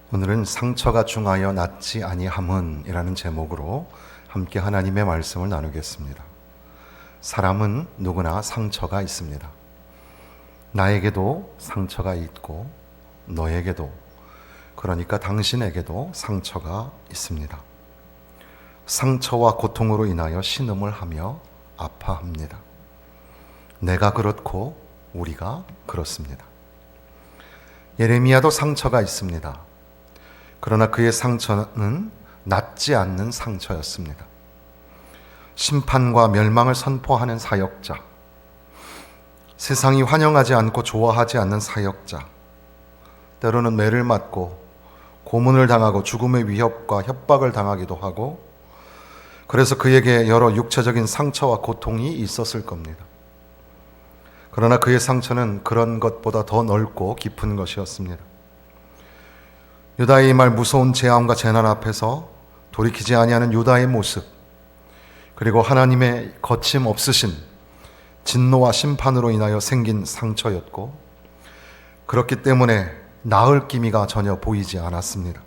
오늘은 상처가 중하여 낫지 아니함은 이라는 제목으로 함께 하나님의 말씀을 나누겠습니다. 사람은 누구나 상처가 있습니다. 나에게도 상처가 있고 너에게도, 그러니까 당신에게도 상처가 있습니다. 상처와 고통으로 인하여 신음을 하며 아파합니다. 내가 그렇고 우리가 그렇습니다. 예레미야도 상처가 있습니다. 그러나 그의 상처는 낫지 않는 상처였습니다. 심판과 멸망을 선포하는 사역자, 세상이 환영하지 않고 좋아하지 않는 사역자, 때로는 매를 맞고 고문을 당하고 죽음의 위협과 협박을 당하기도 하고, 그래서 그에게 여러 육체적인 상처와 고통이 있었을 겁니다. 그러나 그의 상처는 그런 것보다 더 넓고 깊은 것이었습니다. 유다의 말 무서운 재앙과 재난 앞에서 돌이키지 아니하는 유다의 모습, 그리고 하나님의 거침없으신 진노와 심판으로 인하여 생긴 상처였고, 그렇기 때문에 나을 기미가 전혀 보이지 않았습니다.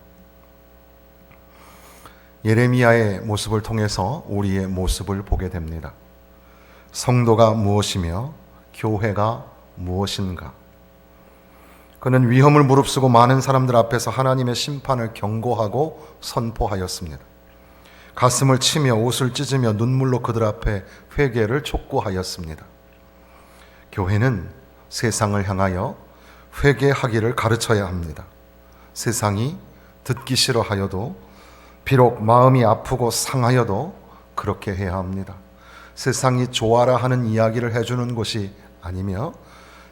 예레미야의 모습을 통해서 우리의 모습을 보게 됩니다. 성도가 무엇이며 교회가 무엇인가? 그는 위험을 무릅쓰고 많은 사람들 앞에서 하나님의 심판을 경고하고 선포하였습니다. 가슴을 치며 옷을 찢으며 눈물로 그들 앞에 회개를 촉구하였습니다. 교회는 세상을 향하여 회개하기를 가르쳐야 합니다. 세상이 듣기 싫어하여도, 비록 마음이 아프고 상하여도 그렇게 해야 합니다. 세상이 좋아라 하는 이야기를 해주는 것이 아니며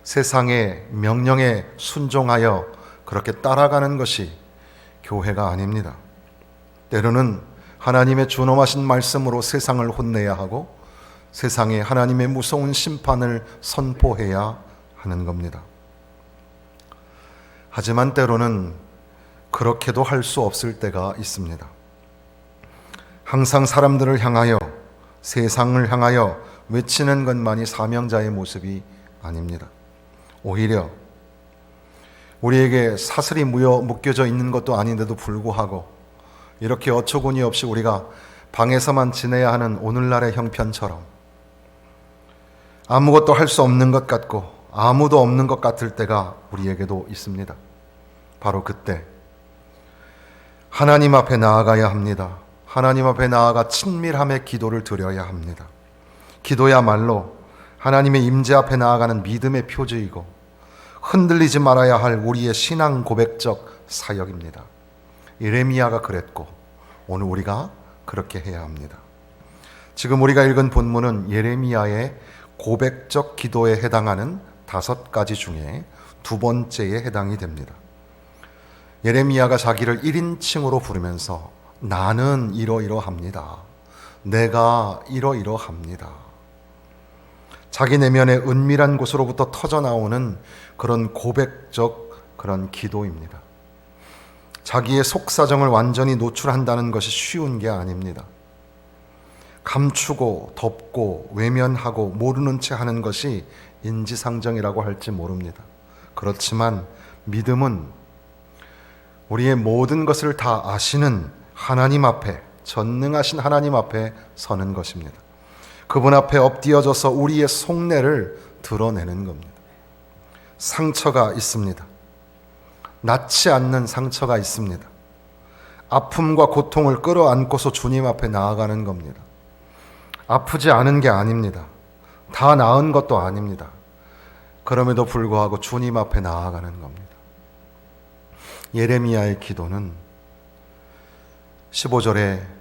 세상의 명령에 순종하여 그렇게 따라가는 것이 교회가 아닙니다. 때로는 하나님의 준엄하신 말씀으로 세상을 혼내야 하고 세상에 하나님의 무서운 심판을 선포해야 하는 겁니다. 하지만 때로는 그렇게도 할 수 없을 때가 있습니다. 항상 사람들을 향하여, 세상을 향하여 외치는 것만이 사명자의 모습이 아닙니다. 오히려 우리에게 사슬이 묶여져 있는 것도 아닌데도 불구하고 이렇게 어처구니 없이 우리가 방에서만 지내야 하는 오늘날의 형편처럼 아무것도 할 수 없는 것 같고 아무도 없는 것 같을 때가 우리에게도 있습니다. 바로 그때 하나님 앞에 나아가야 합니다. 하나님 앞에 나아가 친밀함의 기도를 드려야 합니다. 기도야말로 하나님의 임재 앞에 나아가는 믿음의 표지이고 흔들리지 말아야 할 우리의 신앙 고백적 사역입니다. 예레미야가 그랬고 오늘 우리가 그렇게 해야 합니다. 지금 우리가 읽은 본문은 예레미야의 고백적 기도에 해당하는 5가지 중에 2번째에 해당이 됩니다. 예레미야가 자기를 1인칭으로 부르면서 나는 이러이러합니다. 내가 이러이러합니다. 자기 내면의 은밀한 곳으로부터 터져나오는 그런 고백적 그런 기도입니다. 자기의 속사정을 완전히 노출한다는 것이 쉬운 게 아닙니다. 감추고 덮고 외면하고 모르는 채 하는 것이 인지상정이라고 할지 모릅니다. 그렇지만 믿음은 우리의 모든 것을 다 아시는 하나님 앞에, 전능하신 하나님 앞에 서는 것입니다. 그분 앞에 엎드려져서 우리의 속내를 드러내는 겁니다. 상처가 있습니다. 낫지 않는 상처가 있습니다. 아픔과 고통을 끌어안고서 주님 앞에 나아가는 겁니다. 아프지 않은 게 아닙니다. 다 나은 것도 아닙니다. 그럼에도 불구하고 주님 앞에 나아가는 겁니다. 예레미야의 기도는 15절에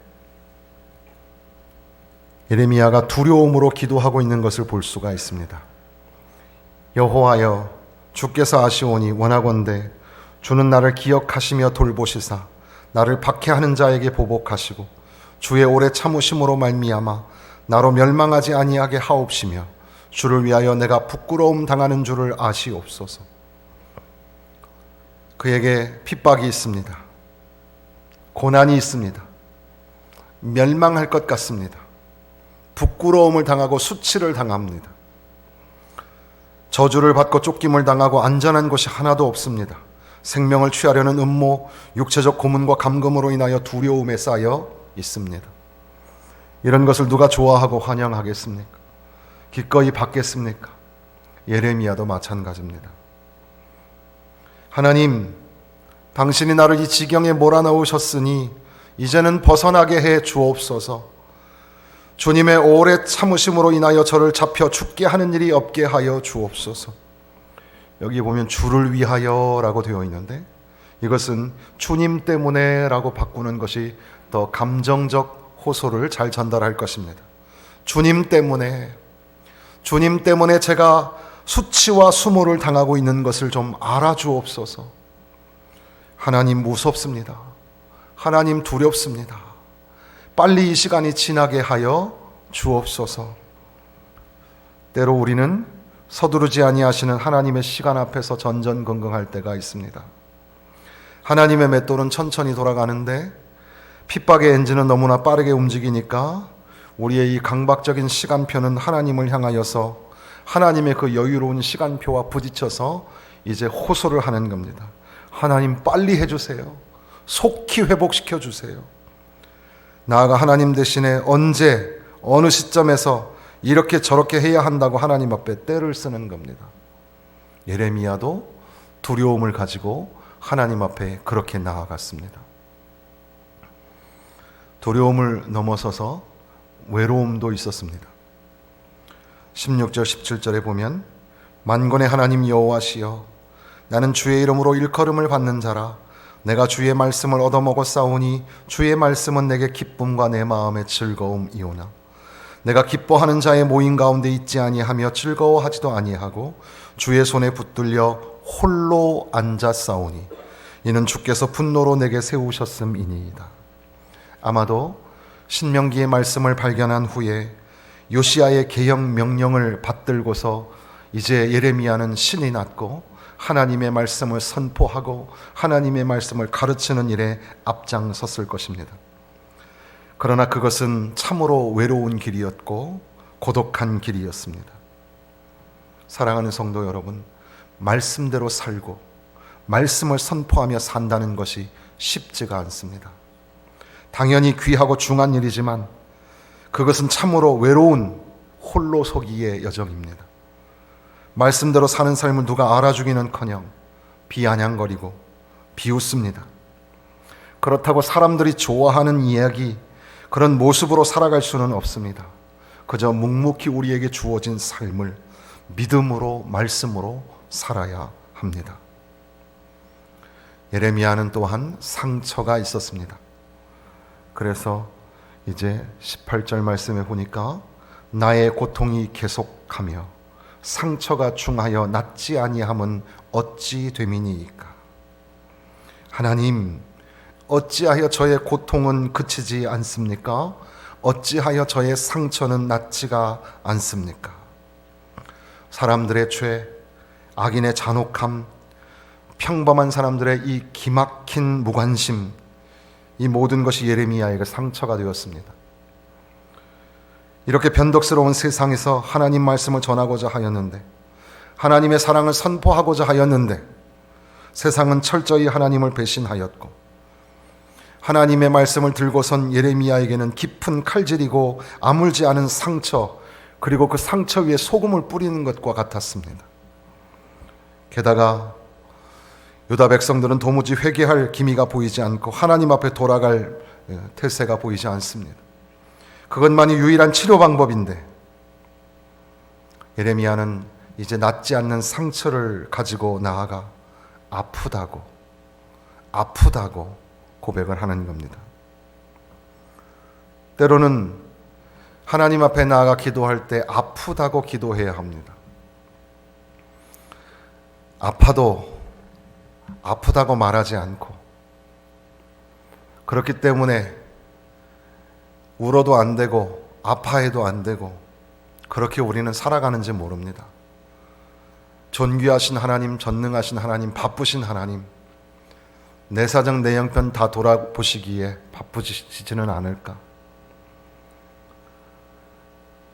예레미야가 두려움으로 기도하고 있는 것을 볼 수가 있습니다. 여호와여, 주께서 아시오니 원하건대 주는 나를 기억하시며 돌보시사 나를 박해하는 자에게 보복하시고 주의 오래 참으심으로 말미암아 나로 멸망하지 아니하게 하옵시며 주를 위하여 내가 부끄러움 당하는 줄을 아시옵소서. 그에게 핍박이 있습니다. 고난이 있습니다. 멸망할 것 같습니다. 부끄러움을 당하고 수치를 당합니다. 저주를 받고 쫓김을 당하고 안전한 곳이 하나도 없습니다. 생명을 취하려는 음모, 육체적 고문과 감금으로 인하여 두려움에 쌓여 있습니다. 이런 것을 누가 좋아하고 환영하겠습니까? 기꺼이 받겠습니까? 예레미야도 마찬가지입니다. 하나님, 당신이 나를 이 지경에 몰아넣으셨으니 이제는 벗어나게 해 주옵소서. 주님의 오래 참으심으로 인하여 저를 잡혀 죽게 하는 일이 없게 하여 주옵소서. 여기 보면 주를 위하여 라고 되어 있는데 이것은 주님 때문에 라고 바꾸는 것이 더 감정적 호소를 잘 전달할 것입니다. 주님 때문에 제가 수치와 수모를 당하고 있는 것을 좀 알아주옵소서. 하나님 무섭습니다. 하나님 두렵습니다. 빨리 이 시간이 지나게 하여 주옵소서. 때로 우리는 서두르지 아니하시는 하나님의 시간 앞에서 전전긍긍할 때가 있습니다. 하나님의 맷돌은 천천히 돌아가는데 핍박의 엔진은 너무나 빠르게 움직이니까 우리의 이 강박적인 시간표는 하나님을 향하여서 하나님의 그 여유로운 시간표와 부딪혀서 이제 호소를 하는 겁니다. 하나님 빨리 해주세요. 속히 회복시켜 주세요. 나아가 하나님 대신에 언제 어느 시점에서 이렇게 저렇게 해야 한다고 하나님 앞에 때를 쓰는 겁니다. 예레미야도 두려움을 가지고 하나님 앞에 그렇게 나아갔습니다. 두려움을 넘어서서 외로움도 있었습니다. 16절 17절에 보면 만군의 하나님 여호와시여 나는 주의 이름으로 일컬음을 받는 자라 내가 주의 말씀을 얻어먹었사오니 주의 말씀은 내게 기쁨과 내 마음의 즐거움이오나 내가 기뻐하는 자의 모임 가운데 있지 아니하며 즐거워하지도 아니하고 주의 손에 붙들려 홀로 앉았사오니 이는 주께서 분노로 내게 세우셨음이니이다. 아마도 신명기의 말씀을 발견한 후에 요시야의 개혁 명령을 받들고서 이제 예레미야는 신이 났고 하나님의 말씀을 선포하고 하나님의 말씀을 가르치는 일에 앞장섰을 것입니다. 그러나 그것은 참으로 외로운 길이었고 고독한 길이었습니다. 사랑하는 성도 여러분, 말씀대로 살고 말씀을 선포하며 산다는 것이 쉽지가 않습니다. 당연히 귀하고 중한 일이지만 그것은 참으로 외로운 홀로 서기의 여정입니다. 말씀대로 사는 삶을 누가 알아주기는커녕 비아냥거리고 비웃습니다. 그렇다고 사람들이 좋아하는 이야기, 그런 모습으로 살아갈 수는 없습니다. 그저 묵묵히 우리에게 주어진 삶을 믿음으로 말씀으로 살아야 합니다. 예레미야는 또한 상처가 있었습니다. 그래서 이제 18절 말씀에 보니까 나의 고통이 계속하며 상처가 중하여 낫지 아니함은 어찌 됨이니이까. 하나님, 어찌하여 저의 고통은 그치지 않습니까? 어찌하여 저의 상처는 낫지가 않습니까? 사람들의 죄, 악인의 잔혹함, 평범한 사람들의 이 기막힌 무관심, 이 모든 것이 예레미야에게 상처가 되었습니다. 이렇게 변덕스러운 세상에서 하나님 말씀을 전하고자 하였는데, 하나님의 사랑을 선포하고자 하였는데, 세상은 철저히 하나님을 배신하였고, 하나님의 말씀을 들고선 예레미야에게는 깊은 칼질이고 아물지 않은 상처, 그리고 그 상처 위에 소금을 뿌리는 것과 같았습니다. 게다가 유다 백성들은 도무지 회개할 기미가 보이지 않고 하나님 앞에 돌아갈 태세가 보이지 않습니다. 그것만이 유일한 치료 방법인데 예레미야는 이제 낫지 않는 상처를 가지고 나아가 아프다고 고백을 하는 겁니다. 때로는 하나님 앞에 나아가 기도할 때 아프다고 기도해야 합니다. 아프다고 말하지 않고, 그렇기 때문에 울어도 안 되고 아파해도 안 되고 그렇게 우리는 살아가는지 모릅니다. 존귀하신 하나님, 전능하신 하나님, 바쁘신 하나님, 내 사정 내 형편 다 돌아보시기에 바쁘시지는 않을까?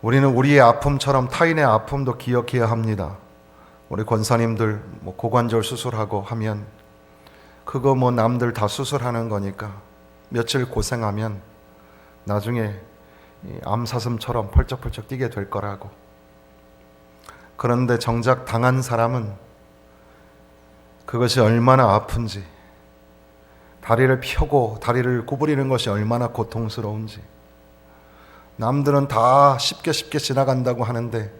우리는 우리의 아픔처럼 타인의 아픔도 기억해야 합니다. 우리 권사님들 고관절 수술하고 하면 그거 뭐 남들 다 수술하는 거니까 며칠 고생하면 나중에 암사슴처럼 펄쩍펄쩍 뛰게 될 거라고. 그런데 정작 당한 사람은 그것이 얼마나 아픈지, 다리를 펴고 다리를 구부리는 것이 얼마나 고통스러운지, 남들은 다 쉽게 지나간다고 하는데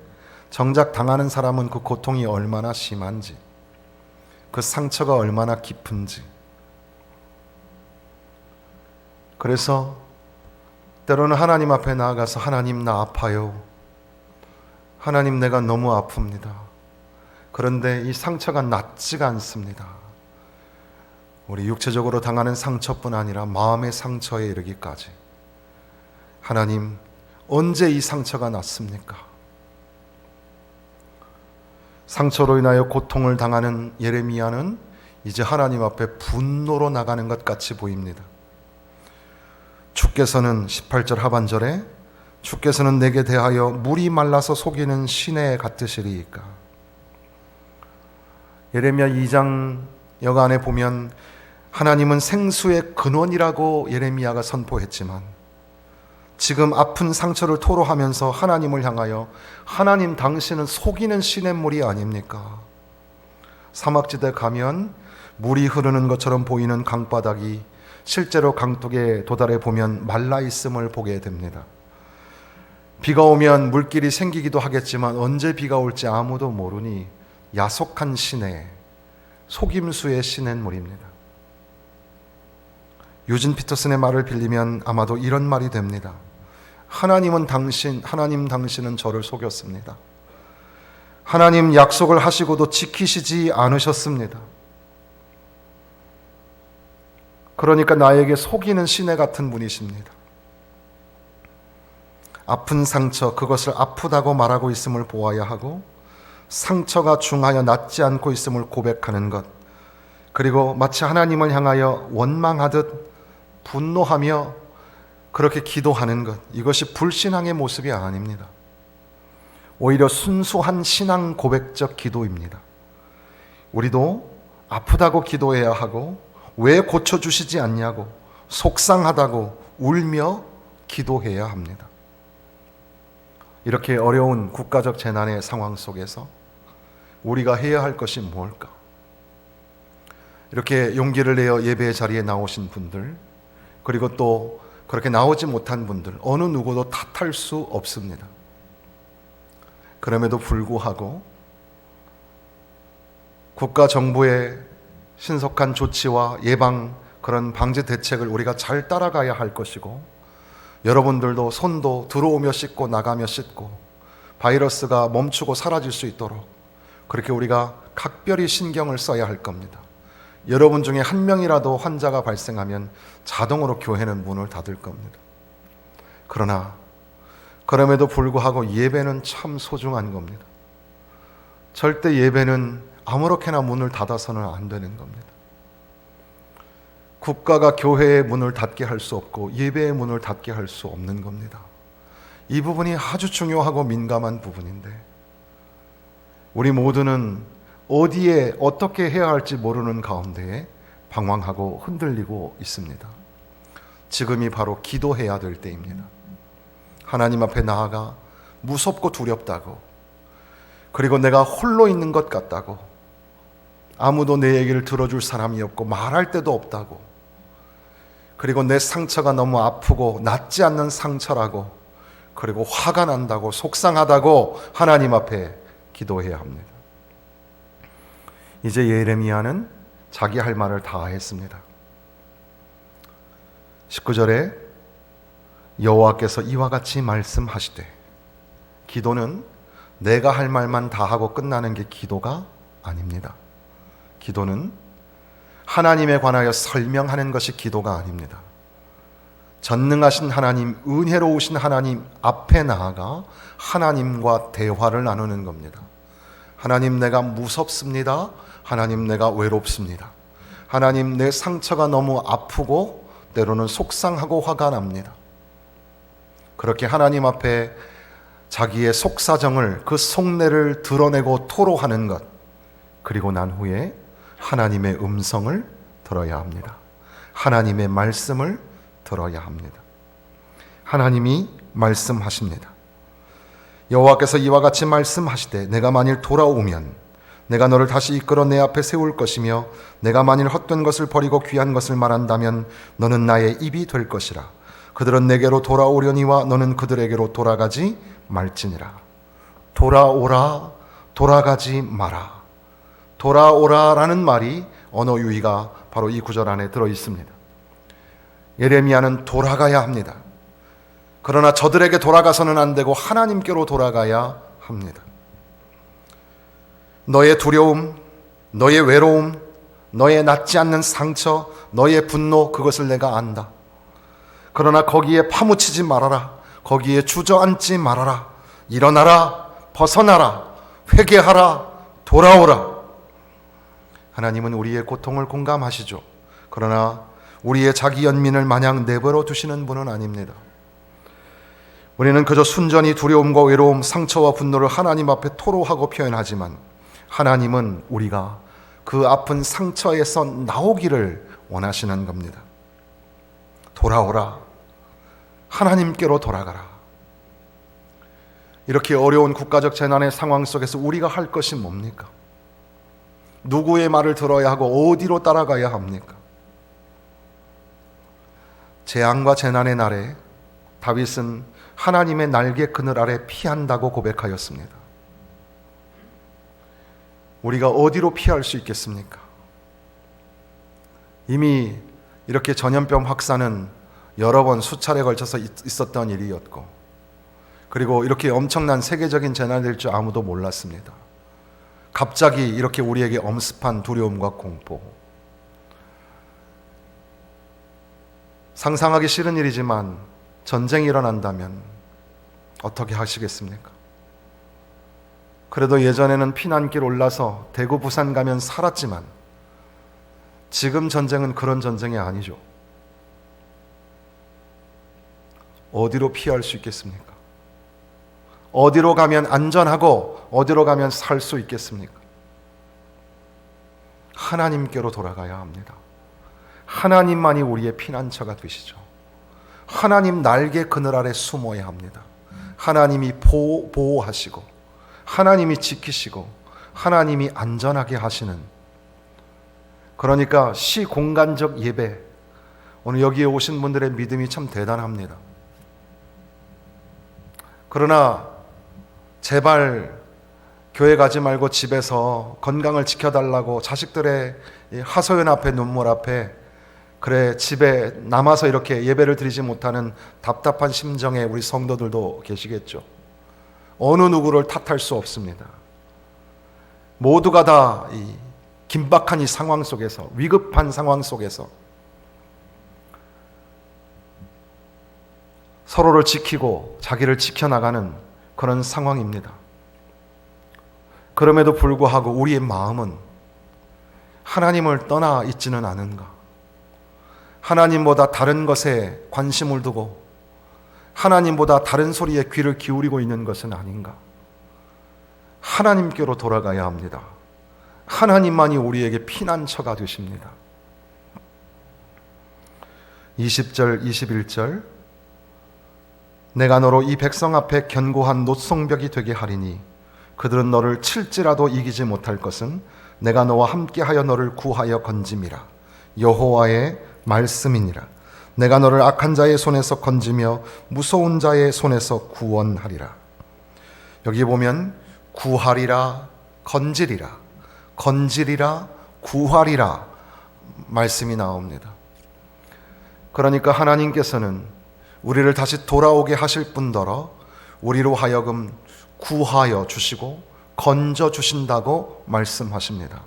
정작 당하는 사람은 그 고통이 얼마나 심한지, 그 상처가 얼마나 깊은지. 그래서 때로는 하나님 앞에 나아가서 하나님 나 아파요. 하나님 내가 너무 아픕니다. 그런데 이 상처가 낫지가 않습니다. 우리 육체적으로 당하는 상처뿐 아니라 마음의 상처에 이르기까지. 하나님 언제 이 상처가 낫습니까? 상처로 인하여 고통을 당하는 예레미야는 이제 하나님 앞에 분노로 나가는 것 같이 보입니다. 주께서는 18절 하반절에 주께서는 내게 대하여 물이 말라서 속이는 시내 같으시리이까. 예레미야 2장 여간에 보면 하나님은 생수의 근원이라고 예레미야가 선포했지만 지금 아픈 상처를 토로하면서 하나님을 향하여 하나님 당신은 속이는 시냇물이 아닙니까? 사막지대 가면 물이 흐르는 것처럼 보이는 강바닥이 실제로 강둑에 도달해 보면 말라 있음을 보게 됩니다. 비가 오면 물길이 생기기도 하겠지만 언제 비가 올지 아무도 모르니 야속한 시내, 속임수의 시냇물입니다. 유진 피터슨의 말을 빌리면 아마도 이런 말이 됩니다. 하나님 당신은 저를 속였습니다. 하나님 약속을 하시고도 지키시지 않으셨습니다. 그러니까 나에게 속이는 시내 같은 분이십니다. 아픈 상처, 그것을 아프다고 말하고 있음을 보아야 하고, 상처가 중하여 낫지 않고 있음을 고백하는 것, 그리고 마치 하나님을 향하여 원망하듯 분노하며 그렇게 기도하는 것, 이것이 불신앙의 모습이 아닙니다. 오히려 순수한 신앙 고백적 기도입니다. 우리도 아프다고 기도해야 하고, 왜 고쳐주시지 않냐고, 속상하다고 울며 기도해야 합니다. 이렇게 어려운 국가적 재난의 상황 속에서 우리가 해야 할 것이 뭘까? 이렇게 용기를 내어 예배의 자리에 나오신 분들, 그리고 또 그렇게 나오지 못한 분들, 어느 누구도 탓할 수 없습니다. 그럼에도 불구하고 국가 정부의 신속한 조치와 예방, 그런 방제 대책을 우리가 잘 따라가야 할 것이고, 여러분들도 손도 들어오며 씻고 나가며 씻고 바이러스가 멈추고 사라질 수 있도록 그렇게 우리가 각별히 신경을 써야 할 겁니다. 여러분 중에 한 명이라도 환자가 발생하면 자동으로 교회는 문을 닫을 겁니다. 그러나 그럼에도 불구하고 예배는 참 소중한 겁니다. 절대 예배는 아무렇게나 문을 닫아서는 안 되는 겁니다. 국가가 교회의 문을 닫게 할 수 없고 예배의 문을 닫게 할 수 없는 겁니다. 이 부분이 아주 중요하고 민감한 부분인데 우리 모두는 어디에 어떻게 해야 할지 모르는 가운데에 방황하고 흔들리고 있습니다. 지금이 바로 기도해야 될 때입니다. 하나님 앞에 나아가 무섭고 두렵다고, 그리고 내가 홀로 있는 것 같다고, 아무도 내 얘기를 들어줄 사람이 없고 말할 데도 없다고, 그리고 내 상처가 너무 아프고 낫지 않는 상처라고, 그리고 화가 난다고, 속상하다고 하나님 앞에 기도해야 합니다. 이제 예레미야는 자기 할 말을 다 했습니다. 19절에 여호와께서 이와 같이 말씀하시되, 기도는 내가 할 말만 다 하고 끝나는 게 기도가 아닙니다. 기도는 하나님에 관하여 설명하는 것이 기도가 아닙니다. 전능하신 하나님, 은혜로우신 하나님 앞에 나아가 하나님과 대화를 나누는 겁니다. 하나님, 내가 무섭습니다. 하나님, 내가 외롭습니다. 하나님, 내 상처가 너무 아프고 때로는 속상하고 화가 납니다. 그렇게 하나님 앞에 자기의 속사정을, 그 속내를 드러내고 토로하는 것, 그리고 난 후에 하나님의 음성을 들어야 합니다. 하나님의 말씀을 들어야 합니다. 하나님이 말씀하십니다. 여호와께서 이와 같이 말씀하시되 내가 만일 돌아오면 내가 너를 다시 이끌어 내 앞에 세울 것이며 내가 만일 헛된 것을 버리고 귀한 것을 말한다면 너는 나의 입이 될 것이라. 그들은 내게로 돌아오려니와 너는 그들에게로 돌아가지 말지니라. 돌아오라, 돌아가지 마라. 돌아오라라는 말이 언어 유희가 바로 이 구절 안에 들어 있습니다. 예레미야는 돌아가야 합니다. 그러나 저들에게 돌아가서는 안 되고 하나님께로 돌아가야 합니다. 너의 두려움, 너의 외로움, 너의 낫지 않는 상처, 너의 분노, 그것을 내가 안다. 그러나 거기에 파묻히지 말아라. 거기에 주저앉지 말아라. 일어나라, 벗어나라, 회개하라, 돌아오라. 하나님은 우리의 고통을 공감하시죠. 그러나 우리의 자기 연민을 마냥 내버려 두시는 분은 아닙니다. 우리는 그저 순전히 두려움과 외로움, 상처와 분노를 하나님 앞에 토로하고 표현하지만 하나님은 우리가 그 아픈 상처에서 나오기를 원하시는 겁니다. 돌아오라. 하나님께로 돌아가라. 이렇게 어려운 국가적 재난의 상황 속에서 우리가 할 것이 뭡니까? 누구의 말을 들어야 하고 어디로 따라가야 합니까? 재앙과 재난의 날에 다윗은 하나님의 날개 그늘 아래 피한다고 고백하였습니다. 우리가 어디로 피할 수 있겠습니까? 이미 이렇게 전염병 확산은 여러 번 수차례 걸쳐서 있었던 일이었고, 그리고 이렇게 엄청난 세계적인 재난이 될 줄 아무도 몰랐습니다. 갑자기 이렇게 우리에게 엄습한 두려움과 공포. 상상하기 싫은 일이지만 전쟁이 일어난다면 어떻게 하시겠습니까? 그래도 예전에는 피난길 올라서 대구 부산 가면 살았지만 지금 전쟁은 그런 전쟁이 아니죠. 어디로 피할 수 있겠습니까? 어디로 가면 안전하고 어디로 가면 살 수 있겠습니까? 하나님께로 돌아가야 합니다. 하나님만이 우리의 피난처가 되시죠. 하나님 날개 그늘 아래 숨어야 합니다. 하나님이 보호하시고 하나님이 지키시고 하나님이 안전하게 하시는, 그러니까 시공간적 예배, 오늘 여기에 오신 분들의 믿음이 참 대단합니다. 그러나 제발 교회 가지 말고 집에서 건강을 지켜달라고 자식들의 하소연 앞에, 눈물 앞에, 그래 집에 남아서 이렇게 예배를 드리지 못하는 답답한 심정의 우리 성도들도 계시겠죠. 어느 누구를 탓할 수 없습니다. 모두가 다 이 긴박한 이 상황 속에서, 위급한 상황 속에서 서로를 지키고 자기를 지켜나가는 그런 상황입니다. 그럼에도 불구하고 우리의 마음은 하나님을 떠나 있지는 않은가? 하나님보다 다른 것에 관심을 두고 하나님보다 다른 소리에 귀를 기울이고 있는 것은 아닌가? 하나님께로 돌아가야 합니다. 하나님만이 우리에게 피난처가 되십니다. 20절, 21절, 내가 너로 이 백성 앞에 견고한 노성벽이 되게 하리니 그들은 너를 칠지라도 이기지 못할 것은 내가 너와 함께하여 너를 구하여 건짐이라. 여호와의 말씀이니라. 내가 너를 악한 자의 손에서 건지며 무서운 자의 손에서 구원하리라. 여기 보면 구하리라, 건지리라, 건지리라, 구하리라 말씀이 나옵니다. 그러니까 하나님께서는 우리를 다시 돌아오게 하실 뿐더러 우리로 하여금 구하여 주시고 건져 주신다고 말씀하십니다.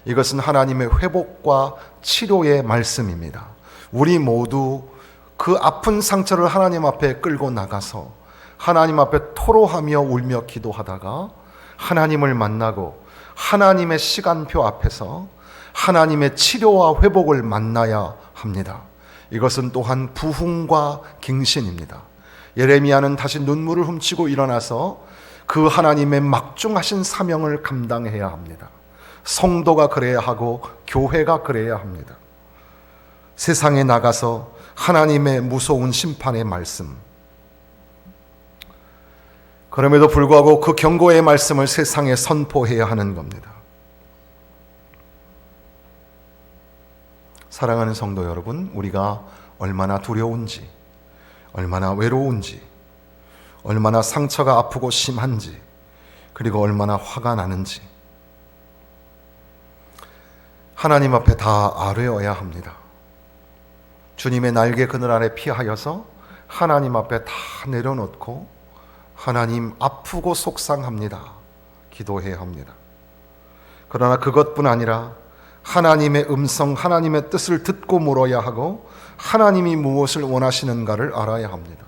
이것은 하나님의 회복과 치료의 말씀입니다. 우리 모두 그 아픈 상처를 하나님 앞에 끌고 나가서 하나님 앞에 토로하며 울며 기도하다가 하나님을 만나고 하나님의 시간표 앞에서 하나님의 치료와 회복을 만나야 합니다. 이것은 또한 부흥과 갱신입니다. 예레미야는 다시 눈물을 훔치고 일어나서 그 하나님의 막중하신 사명을 감당해야 합니다. 성도가 그래야 하고 교회가 그래야 합니다. 세상에 나가서 하나님의 무서운 심판의 말씀, 그럼에도 불구하고 그 경고의 말씀을 세상에 선포해야 하는 겁니다. 사랑하는 성도 여러분, 우리가 얼마나 두려운지, 얼마나 외로운지, 얼마나 상처가 아프고 심한지, 그리고 얼마나 화가 나는지 하나님 앞에 다 아뢰어야 합니다. 주님의 날개 그늘 아래 피하여서 하나님 앞에 다 내려놓고 하나님 아프고 속상합니다. 기도해야 합니다. 그러나 그것뿐 아니라 하나님의 음성, 하나님의 뜻을 듣고 물어야 하고 하나님이 무엇을 원하시는가를 알아야 합니다.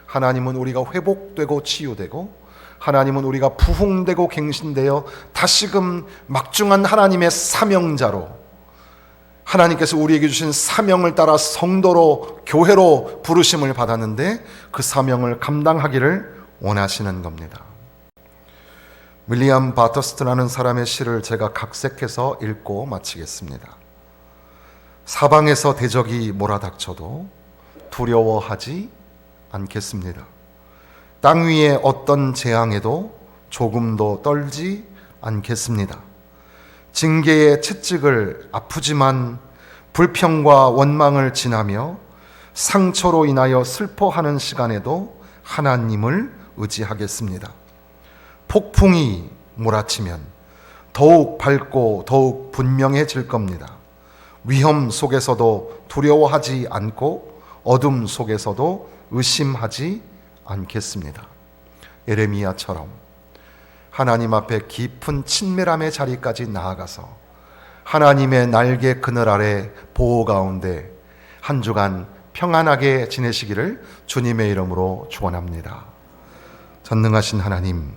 하나님은 우리가 회복되고 치유되고 하나님은 우리가 부흥되고 갱신되어 다시금 막중한 하나님의 사명자로 하나님께서 우리에게 주신 사명을 따라 성도로 교회로 부르심을 받았는데 그 사명을 감당하기를 원하시는 겁니다. 윌리엄 바터스트라는 사람의 시를 제가 각색해서 읽고 마치겠습니다. 사방에서 대적이 몰아닥쳐도 두려워하지 않겠습니다. 땅 위에 어떤 재앙에도 조금도 떨지 않겠습니다. 징계의 채찍을 아프지만 불평과 원망을 지나며 상처로 인하여 슬퍼하는 시간에도 하나님을 의지하겠습니다. 폭풍이 몰아치면 더욱 밝고 더욱 분명해질 겁니다. 위험 속에서도 두려워하지 않고 어둠 속에서도 의심하지 않겠습니다. 예레미야처럼 하나님 앞에 깊은 친밀함의 자리까지 나아가서 하나님의 날개 그늘 아래 보호 가운데 한 주간 평안하게 지내시기를 주님의 이름으로 축원합니다. 전능하신 하나님,